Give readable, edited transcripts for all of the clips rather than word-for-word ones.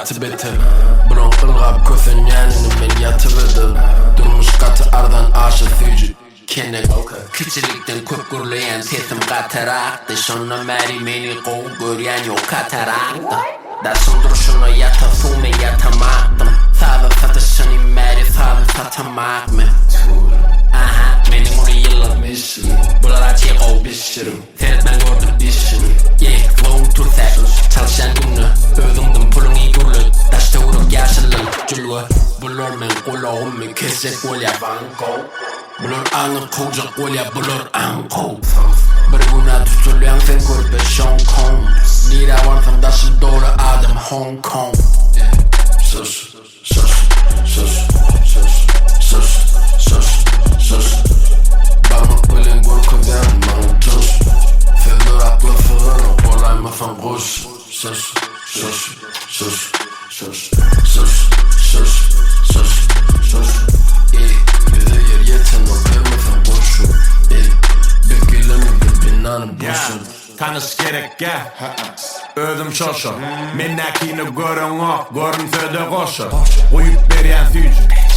hayatı beter. Bron ılgap köfen yanını men yatıverdim. Durmuş katı ardan aşık fücü kenek. Küçülükten köp gürleyen sesim kataraktı. Şonna meri meni kov göryen yok kataraktı. Dersin duruşuna yata fume yatamaktım. Sağda satışını meri sağda satamak mı? Aha, benim onu yıllar mission. Bulara çekov pişirim. Seyretmen gördüm dişini. Yeah, flow tursak. Çalışan günü. Özümdüm pulun iyi gürlük. Taşta vurup yaşlılık. Cülgü. Bulur men kulağımı kesecek olya banko. Bulur anı kovacak olya bulur anko. Bir güne tutuluyan sen körpe Sean Combs. Nira varsam daşı doğru adım Hong Kong. Sus, sus, sus, sus, sus, sus, sus. Parmak bilen korkudan bana tuz. Fedur aklı fığını olayma fan kuş. Sus, sus, sus, sus, sus, sus, sus, sus. Bize yer yeten o verme fan kuşu. Beklemeyin binanın boşun. Tanış gerek ya. Özüm şoşo. Mennakini görün o. Görün söde koşo. Uyup beriyen fücü.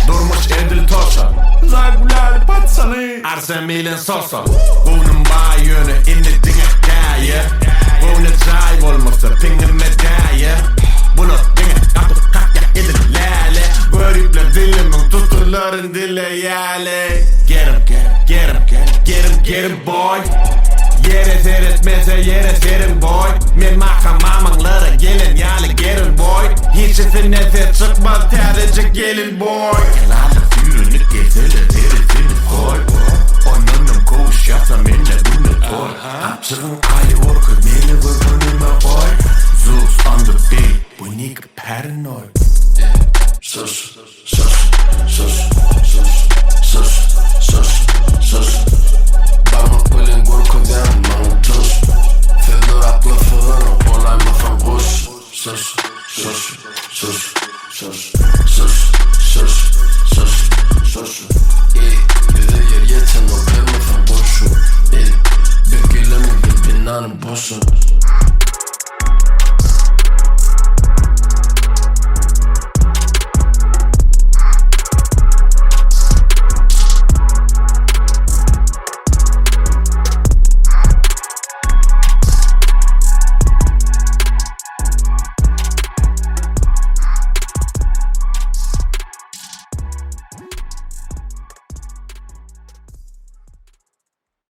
Durmuş edil toşo. Zaygulali patsanı. Arsen milin soso. Bunun bağ yönü inni dine gaye. Bunu cay olmasa pingin medaya. Bunu dine kapı kakya edil lale. Görüple dilimin tutuların dile yale. Get him, get him, get him, get him boy. Yere seyretmese yere serin boy. Men makamamanglara gelin yali gelin boy. Hiçesine ses çıkmaz tercih gelin boy. Elada fürünlük gezeler herifini koy. Onunla kovuş yapsam elle bunu toy. Apsırın ayı orkut meni vurgunuma koy. Zeus on the beat, bu nigga paranoid. Sus, sus, sus, sus, sus, sus, sus. Parmak bilen korkudan bana tuz. Fedur aklı fığını olayma fan kuş. Sus, sus, sus, sus, sus, sus, sus, sus. Bize yer yeten o verme fan kuşu. Beklemeyin binanın boşun.